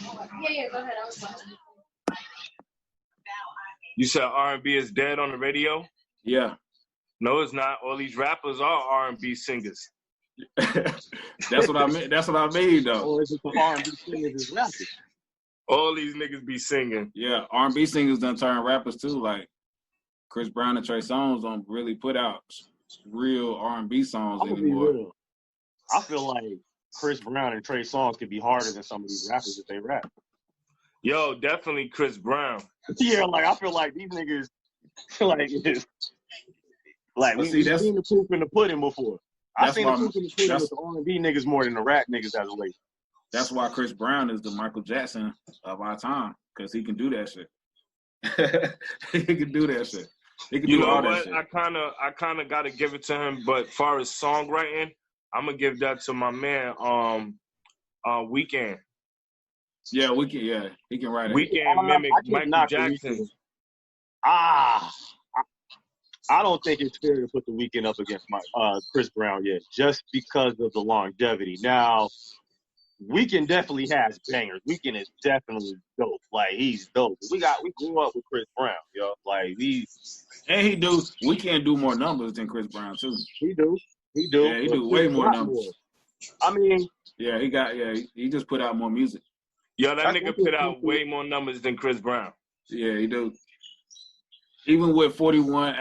Go ahead. I was watching. You said R&B is dead on the radio? Yeah. No, it's not. All these rappers are R&B singers. That's what I mean. That's what I mean, though. Or is it the R&B singers is rappers? All these niggas be singing. Yeah, R&B singers done turn rappers too. Like Chris Brown and Trey Songz don't really put out real R&B songs I'm gonna anymore. be real. I feel like Chris Brown and Trey Songz could be harder than some of these rappers if they rap. Yo, definitely Chris Brown. Yeah, like I feel like these niggas, like we've seen the proof in the pudding before. I've seen the proof in the pudding with the R&B niggas more than the rap niggas as of late. That's why Chris Brown is the Michael Jackson of our time, because he can do that shit. He can do that shit. He can do all that shit. I kind of got to give it to him, but as far as songwriting, I'm gonna give that to my man, Weeknd. Yeah, Weeknd. Yeah, he can write it. Weeknd mimic Michael Jackson. I don't think it's fair to put the Weeknd up against Chris Brown yet, just because of the longevity. Now, Weeknd definitely has bangers. Weeknd is definitely dope. Like, he's dope. We grew up with Chris Brown, yo. Like, Weeknd do more numbers than Chris Brown too. He do. Yeah, he do way more numbers. I mean, yeah, he just put out more music. Yo, that nigga put out way more numbers than Chris Brown. Yeah, he do. Even with 41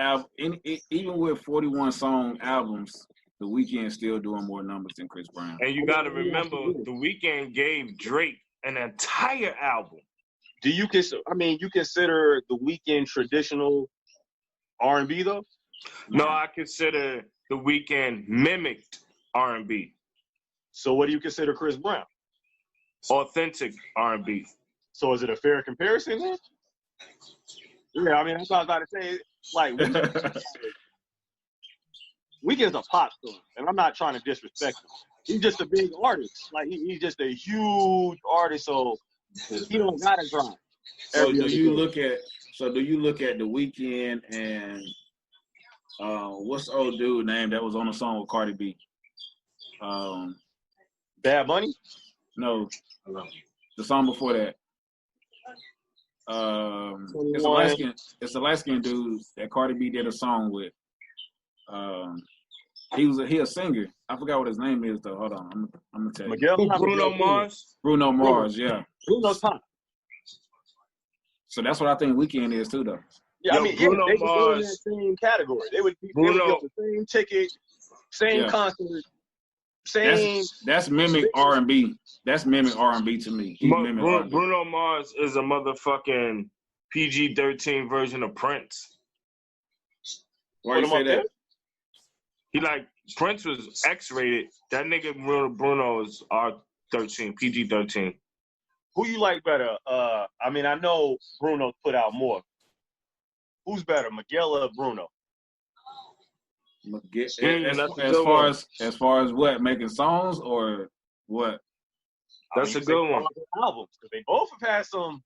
song albums, The Weeknd still doing more numbers than Chris Brown. And you got to remember, The Weeknd gave Drake an entire album. Do you consider? I mean, you consider The Weeknd traditional R&B though? No, I consider The Weeknd mimicked R&B. So what do you consider Chris Brown? Authentic R&B. So is it a fair comparison then? Yeah, I mean, that's what I was about to say. Like, Weeknd's a pop star, and I'm not trying to disrespect him. He's just a big artist. Like, he's just a huge artist, so he don't gotta drop. So do you look at The Weeknd and what's the old dude name that was on the song with Cardi B? Bad Bunny? No, the song before that. It's a light-skinned dude that Cardi B did a song with. He a singer. I forgot what his name is though. Hold on, I'm gonna tell you. Bruno Mars. Bruno Mars, yeah. Bruno's pop. So that's what I think Weeknd is too, though. Yeah, Yo, I mean, Bruno they would go in Mars. that same category. They would be the same ticket, same concert, same. That's mimic R&B. That's mimic R&B to me. Bruno Mars is a motherfucking PG-13 version of Prince. Why you say that? He Prince was X-rated. That nigga Bruno is R13, PG-13. Who you like better? I mean, I know Bruno put out more. Who's better, Miguel or Bruno? As far as what, making songs or what? That's a good one. Albums, because they both have had some.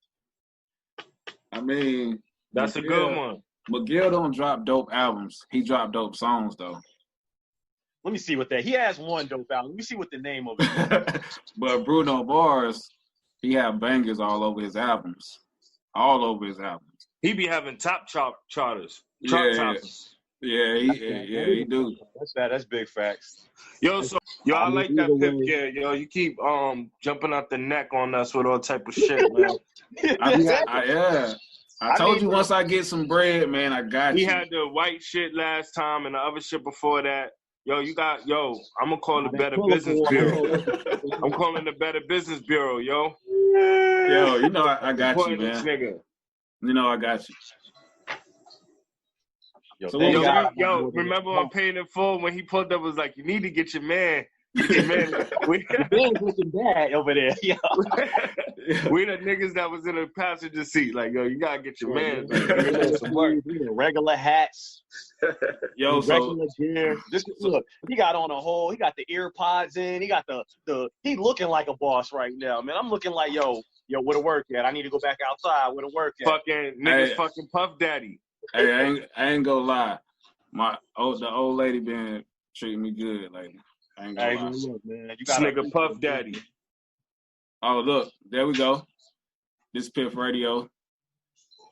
I mean, that's a good one. Miguel don't drop dope albums. He dropped dope songs though. Let me see what that. He has one dope album. Let me see what the name of it is. But Bruno Mars, he have bangers all over his albums. All over his albums. He be having top charters. Yeah, he do. That's big facts. Yo, I like that Piff gear. Yo, you keep jumping out the neck on us with all type of shit, man. I told you once I get some bread, man, I got you. He had the white shit last time and the other shit before that. I'm gonna call the Better Business Bureau. I'm calling the Better Business Bureau, yo. Yo, you know I got you, man. Nigga. You know I got you. Remember on Paying in Full when he pulled up was like, you need to get your man. Your man. Man's looking bad over there. Yo. We the niggas that was in the passenger seat. Like, yo, you gotta get your man. Regular hats. Regular gear. Look, he got on he got the ear pods in. He got he looking like a boss right now, man. I'm looking like, yo, where the work at? I need to go back outside. Where the work at? Fucking niggas, fucking Puff Daddy. Hey, I ain't gonna lie. The old lady been treating me good. Like, I ain't gonna lie. Look, man, This nigga Puff Daddy. Oh, look, there we go. This is Piff Radio,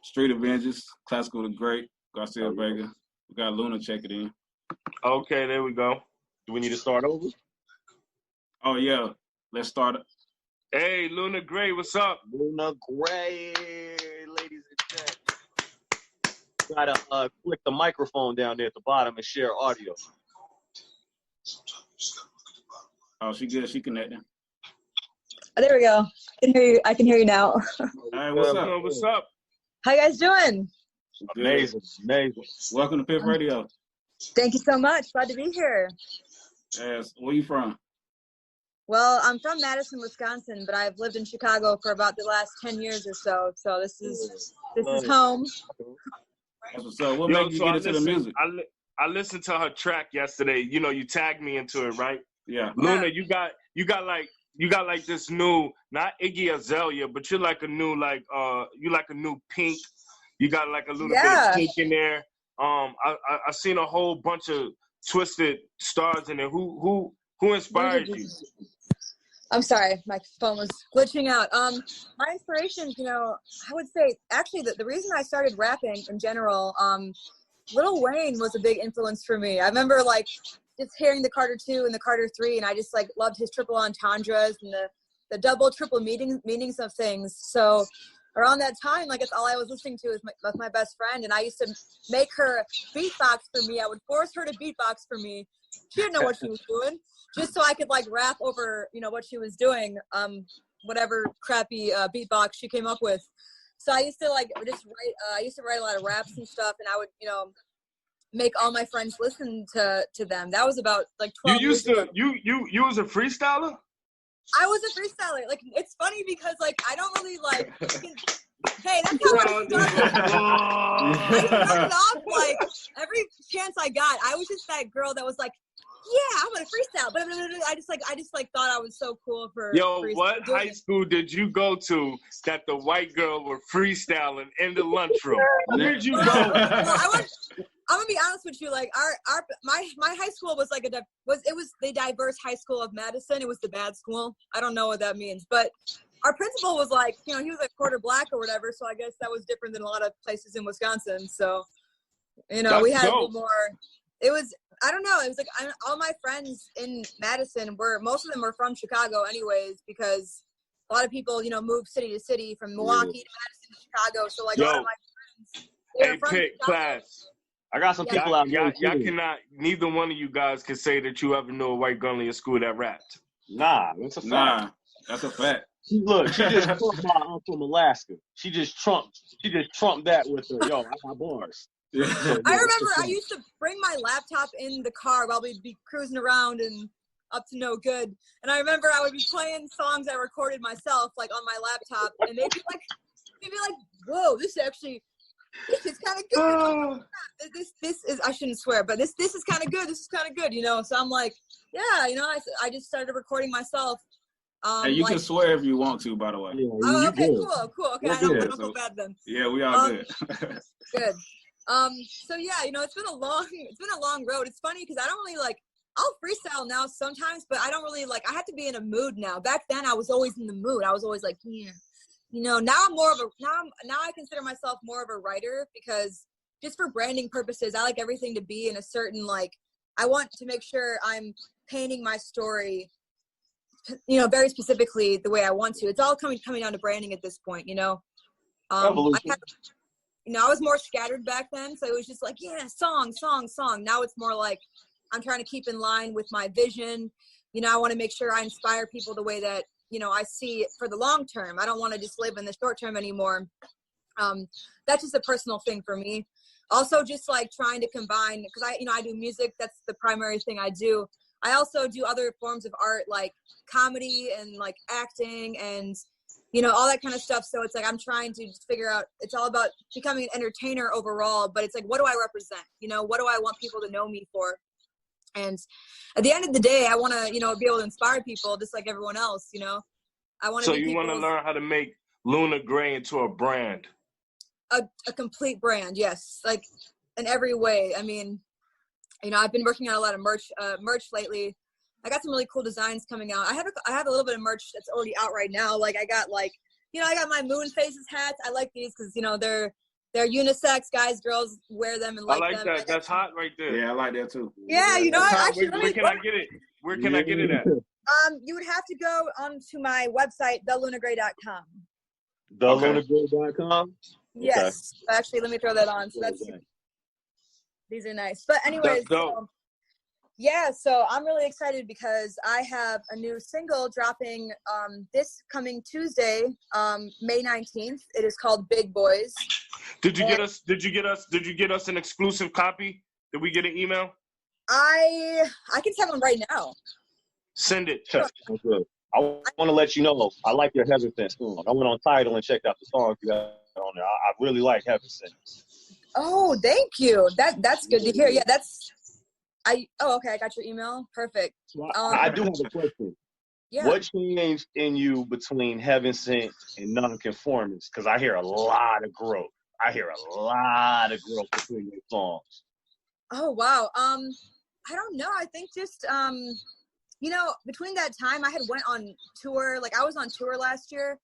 Street Avengers, Classical to Great, Garcia, Vega. We got Luna checking in. Okay, there we go. Do we need to start over? Oh, yeah. Let's start. Hey, Luna Gray, what's up? Luna Gray, ladies and gents. Gotta click the microphone down there at the bottom and share audio. Oh, she good. She connecting. Oh, there we go. I can hear you now. All right, what's up? What's up? How you guys doing? Amazing. Welcome to Piff Radio. Thank you so much. Glad to be here. Yes. Where you from? Well, I'm from Madison, Wisconsin, but I've lived in Chicago for about the last 10 years or so. So this is home. That's what's up. What made you get into the music? I listened to her track yesterday. You know, you tagged me into it, right? Yeah. Luna, you got like this new, not Iggy Azalea, but you're like a new you like a new Pink. You got like a little bit of Pink in there. I seen a whole bunch of twisted stars in there. Who inspired you? I'm sorry, my phone was glitching out. My inspirations, I would say actually the reason I started rapping in general, Lil Wayne was a big influence for me. I remember like just hearing the Carter 2 and the Carter 3, and I just like loved his triple entendres and the double, triple meanings of things. So around that time, like it's all I was listening to was my best friend, and I used to make her beatbox for me. I would force her to beatbox for me. She didn't know what she was doing, just so I could like rap over, what she was doing, whatever crappy beatbox she came up with. So I used to like just write. I used to write a lot of raps and stuff, and I would, make all my friends listen to them. That was about like 12 years ago. You was a freestyler? I was a freestyler. Like, it's funny because like I don't really like. Hey, that's how I started. I started off like every chance I got. I was just that girl that was like, yeah, I'm gonna freestyle. But I just thought I was so cool for. Yo, what high school did you go to that the white girl were freestyling in the lunchroom? Where did you go? I'm gonna be honest with you. Like my high school was like it was the diverse high school of Madison. It was the bad school. I don't know what that means, but our principal was like, he was like quarter black or whatever. So I guess that was different than a lot of places in Wisconsin. So, That's we had dope. a little more. It was, I don't know. It was like all my friends in Madison most of them were from Chicago anyways, because a lot of people, moved city to city from Milwaukee to Madison to Chicago. So like a lot of my friends, they were from Pitt, Chicago. class. I got some people out there. Y'all cannot, neither one of you guys can say that you ever knew a white girl in your school that rapped. Nah, that's a fact. Nah, that's a fact. Look, she just trumped I'm from Alaska. She just trumped that with her, yo, I got bars. Yeah. So, I remember I used to bring my laptop in the car while we'd be cruising around and up to no good. And I remember I would be playing songs I recorded myself, like on my laptop, and they'd be like, whoa, this is kind of good. This is, I shouldn't swear, but this is kind of good. This is kind of good, So I'm like, yeah, I just started recording myself. And you can swear if you want to, by the way. Yeah, oh, okay, cool. Okay, I don't feel bad then. Yeah, we all good. Good. So yeah, it's been a long road. It's funny because I don't really like. I'll freestyle now sometimes, but I don't really like. I have to be in a mood now. Back then, I was always in the mood. I was always like, yeah. Now I'm more of a now I consider myself more of a writer because just for branding purposes, I like everything to be in a certain like. I want to make sure I'm painting my story, very specifically the way I want to. It's all coming down to branding at this point, I was more scattered back then, so it was just like, yeah, song. Now it's more like I'm trying to keep in line with my vision. I want to make sure I inspire people the way that, I see it for the long term. I don't want to just live in the short term anymore. That's just a personal thing for me. Also, just like trying to combine, because I do music. That's the primary thing I do. I also do other forms of art like comedy and like acting and, all that kind of stuff. So it's like I'm trying to just figure out, it's all about becoming an entertainer overall, but it's like, what do I represent? What do I want people to know me for? And at the end of the day, I want to, be able to inspire people just like everyone else, I want to. So you want to learn how to make Luna Gray into a brand? A complete brand, yes. Like in every way. I mean, I've been working on a lot of merch lately. I got some really cool designs coming out. I have a little bit of merch that's already out right now. Like I got like, you know, I got my moon faces hats. I like these because, you know, they're unisex. Guys, girls wear them and like them. I like that. That's hot right there. Yeah, I like that too. Yeah, you know, I actually where can I get it? Where can I get it at? You would have to go onto my website, thelunagray.com. Thelunagray.com? Yes. Okay. Actually, let me throw that on. So these are nice. But anyways, so I'm really excited because I have a new single dropping this coming Tuesday, May 19th. It is called Big Boys. Did you get us an exclusive copy? Did we get an email? I can send one right now. Send it. Sure. I want to let you know, I like your Heaven Sent song. I went on Tidal and checked out the songs you got on there. I really like Heaven Sent. Oh, thank you. That's good to hear. Yeah, okay, I got your email. Perfect. I do have a question. Yeah. What changed in you between Heaven Sent and Nonconformist? Because I hear a lot of growth. Between your songs. Oh, wow. I don't know. I think just, you know, between that time I had went on tour. Like I was on tour last year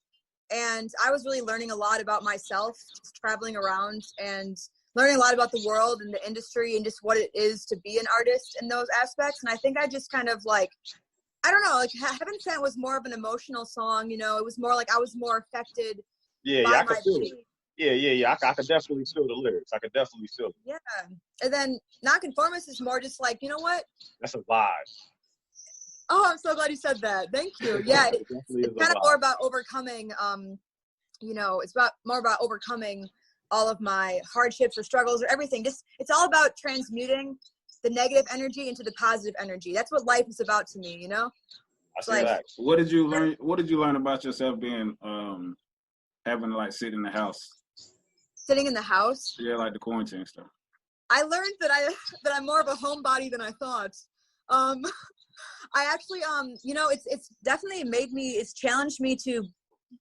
and I was really learning a lot about myself, just traveling around and learning a lot about the world and the industry and just what it is to be an artist in those aspects. And I think I just kind of like, I don't know, like Heaven Sent was more of an emotional song, you know, it was more like I was more affected by my pain. Yeah. I could definitely feel the lyrics. I could definitely feel it. Yeah. And then Nonconformist is more just like, you know what? That's a vibe. Oh, I'm so glad you said that. Thank you. Yeah. It's kind of more about overcoming, you know, it's more about overcoming all of my hardships or struggles or everything. Just it's all about transmuting the negative energy into the positive energy. That's what life is about to me, you know? I see that. What did you learn about yourself being having to like sit in the house? Sitting in the house? Yeah, like the quarantine stuff. I learned that I'm more of a homebody than I thought. I actually you know, it's definitely it's challenged me to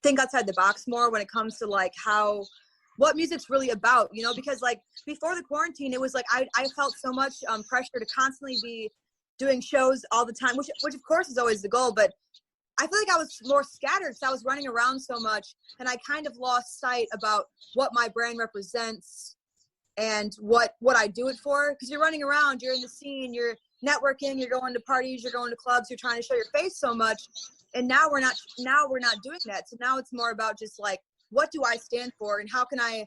think outside the box more when it comes to like what music's really about, you know, because like before the quarantine, it was like I felt so much pressure to constantly be doing shows all the time, which of course is always the goal, but I feel like I was more scattered because I was running around so much and I kind of lost sight about what my brand represents and what I do it for. Because you're running around, you're in the scene, you're networking, you're going to parties, you're going to clubs, you're trying to show your face so much. And now we're not doing that. So now it's more about just like, what do I stand for and how can I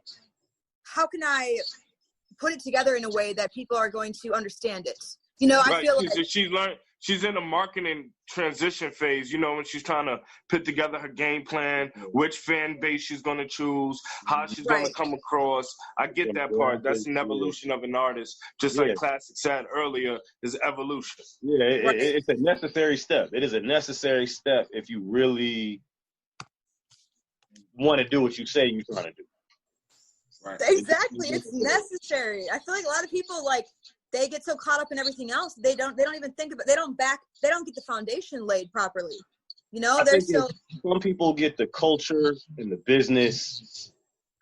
put it together in a way that people are going to understand it? You know, I feel like she's in a marketing transition phase, you know, when she's trying to put together her game plan, which fan base she's going to choose, how she's going to come across. I get that part. That's an evolution of an artist, just like Classic said earlier, is evolution. Yeah, it's a necessary step. It is a necessary step if you really want to do what you say you're trying to do. Right. Exactly. It's necessary. I feel like a lot of people, like, they get so caught up in everything else, they don't even think about, they don't get the foundation laid properly. You know, some people get the culture and the business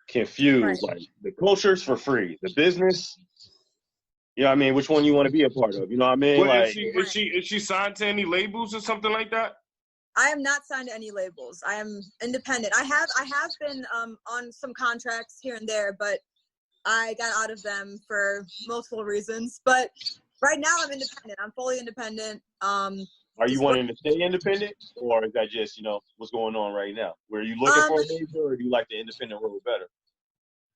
confused. Right. Like the culture's for free. The business, you know what I mean, which one you want to be a part of. You know what I mean? Well, like is she signed to any labels or something like that? I am not signed to any labels. I am independent. I have been on some contracts here and there, but I got out of them for multiple reasons. But right now I'm independent. I'm fully independent. Are you wanting to stay independent, or is that just, you know, what's going on right now? Were you looking for a major, or do you like the independent road better?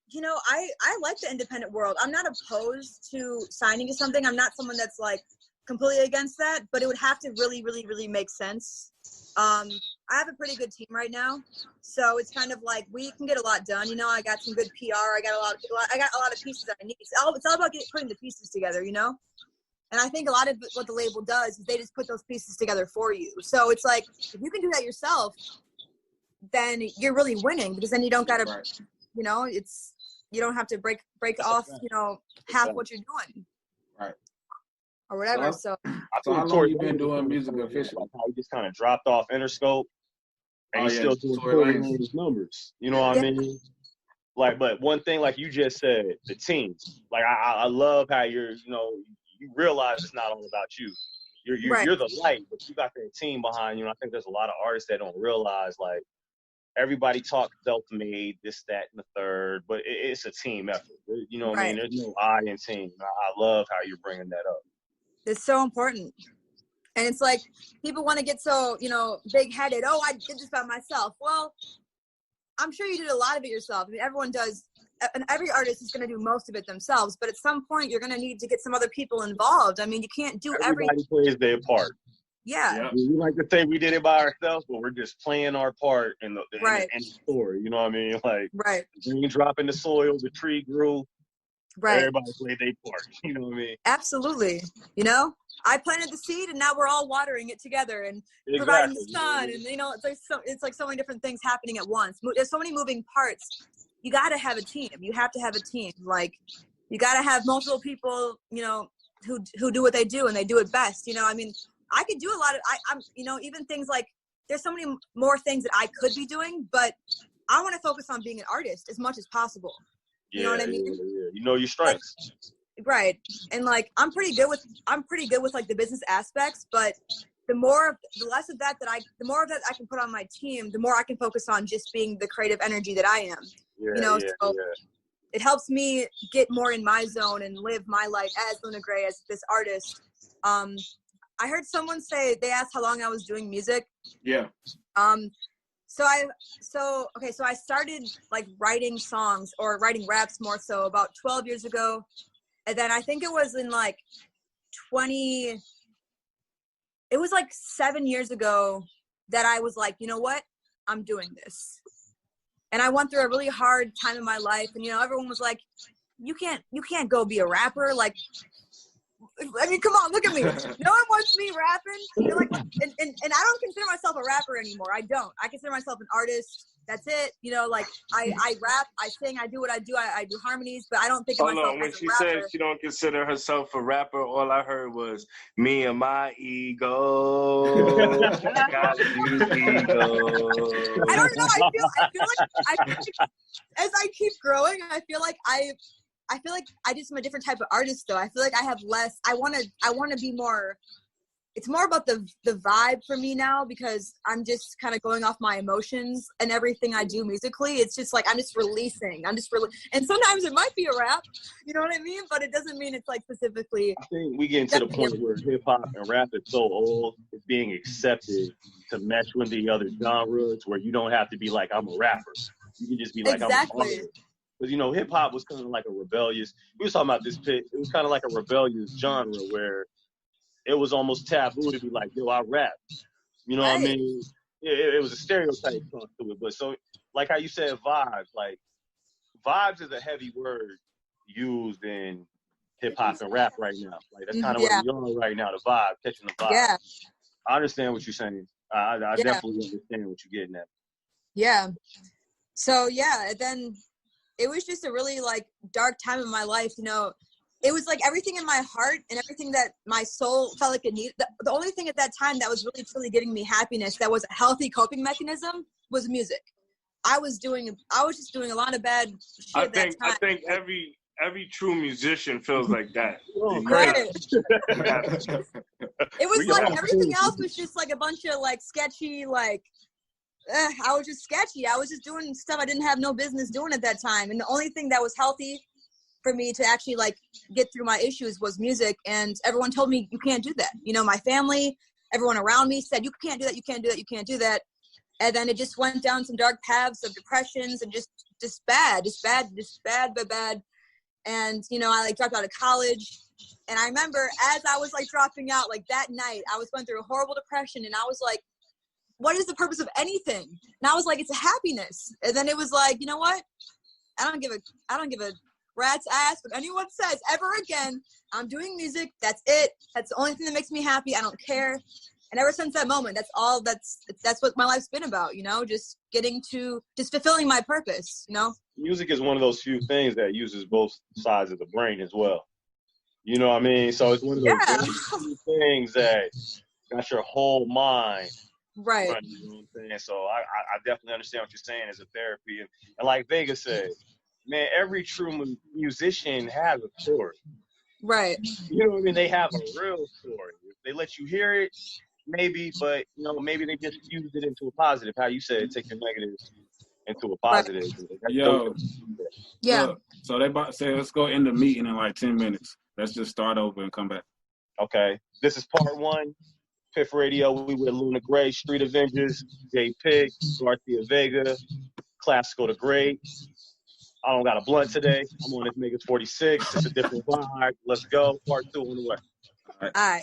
You know, I like the independent world. I'm not opposed to signing to something. I'm not someone that's like completely against that, but it would have to really, really, really make sense. I have a pretty good team right now, so it's kind of like we can get a lot done. You know, I got some good PR. I got a lot of pieces that I need. It's all about putting the pieces together, you know. And I think a lot of what the label does is they just put those pieces together for you. So it's like if you can do that yourself, then you're really winning, because then you don't gotta, you know, you don't have to break off, you know, half what you're doing. Right. Or whatever. So how long you been doing music officially? How he just kind of dropped off Interscope, and he's still doing his numbers. You know what I mean? Like, but one thing, like you just said, the team. Like, I love how you realize it's not all about you. You're the light, but you got that team behind you. And I think there's a lot of artists that don't realize, like, everybody talks self-made, this, that, and the third, but it's a team effort. You know what I mean? There's no I in team. I love how you're bringing that up. It's so important. And it's like, people want to get so, big-headed. Oh, I did this by myself. Well, I'm sure you did a lot of it yourself. I mean, everyone does. And every artist is going to do most of it themselves. But at some point, you're going to need to get some other people involved. I mean, you can't do everything. Everybody plays their part. Yeah. We like to say we did it by ourselves, but we're just playing our part in the story. You know what I mean? Like, the green drop in the soil, the tree grew. Right. Everybody played their part. You know what I mean? Absolutely. I planted the seed, and now we're all watering it together and providing the sun. And it's like so many different things happening at once. There's so many moving parts. You got to have a team. You have to have a team. Like, you got to have multiple people, who do what they do, and they do it best. I mean, I could do a lot of, I'm even things like, there's so many more things that I could be doing, but I want to focus on being an artist as much as possible. You know what I mean? Yeah. You know your strengths. Right. And like, I'm pretty good with like the business aspects, but the less of that the more of that I can put on my team, the more I can focus on just being the creative energy that I am. So it helps me get more in my zone and live my life as Luna Gray, as this artist. I heard someone say, they asked how long I was doing music. Yeah. So I started like writing songs, or writing raps more so, about 12 years ago. And then I think it was in like 7 years ago that I was like, you know what? I'm doing this. And I went through a really hard time in my life. And, everyone was like, you can't go be a rapper. Like, I mean, come on, look at me. No one wants me rapping. They're like, and I don't consider myself a rapper anymore. I don't. I consider myself an artist. That's it. Like, I rap, I sing, I do what I do. I do harmonies, but I don't think of myself as a rapper. When she said she don't consider herself a rapper, all I heard was me and my ego. Got a new ego. I don't know. I feel like as I keep growing, I feel like I just am a different type of artist, though. I feel like I have less. I want to be more. It's more about the vibe for me now, because I'm just kind of going off my emotions and everything I do musically. It's just like I'm just releasing. And sometimes it might be a rap, you know what I mean? But it doesn't mean it's like specifically. I think we get to the point where hip hop and rap is so old, it's being accepted to mesh with the other genres, where you don't have to be like, I'm a rapper. You can just be like, I'm a artist. Because, hip hop was kind of like a rebellious, we was talking about this, Pitt, it was kind of like a rebellious genre where it was almost taboo to be like, yo, I rap. You know what I mean? Yeah, it was a stereotype to it. But so, like how you said vibes, like, vibes is a heavy word used in hip hop and rap right now. Like, that's kind of what we're on right now, the vibe, catching the vibe. Yeah. I understand what you're saying. I definitely understand what you're getting at. Yeah. So, yeah, then it was just a really, like, dark time in my life, It was like everything in my heart and everything that my soul felt like it needed. The only thing at that time that was really truly giving me happiness, that was a healthy coping mechanism, was music. I was just doing a lot like shit at that time. I think every true musician feels like that. Right. It was like everything else was just like a bunch of like sketchy, like, I was just sketchy. I was just doing stuff I didn't have no business doing at that time. And the only thing that was healthy for me to actually like get through my issues was music. And everyone told me, you can't do that. My family, everyone around me said, you can't do that. You can't do that. You can't do that. And then it just went down some dark paths of depressions and just bad. And, I like dropped out of college. And I remember as I was like dropping out, like that night, I was going through a horrible depression. And I was like, what is the purpose of anything? And I was like, it's a happiness. And then it was like, you know what? I don't give a rat's ass what anyone says ever again. I'm doing music. That's it. That's the only thing that makes me happy. I don't care. And ever since that moment, that's what my life's been about, just fulfilling my purpose, Music is one of those few things that uses both sides of the brain as well. You know what I mean? So it's one of those few things that got your whole mind. Right. You know what I'm saying? So I definitely understand what you're saying as a therapy. And like Vega said, man, every true musician has a story. Right. You know what I mean? They have a real story. they let you hear it, maybe, but you know, maybe they just fused it into a positive. How you said, take your negatives into a positive. Right. Yo, Yeah. look, so they about to say, let's go end the meeting in like 10 minutes. Let's just start over and come back. Okay, this is part 1. Piff Radio. We with Luna Gray, Street Avengers, Jay Pitt, Garcia Vega, Classical the Great. I don't got a blunt today. I'm on this nigga's 46. It's a different vibe. Let's go. Part 2 on the way. All right.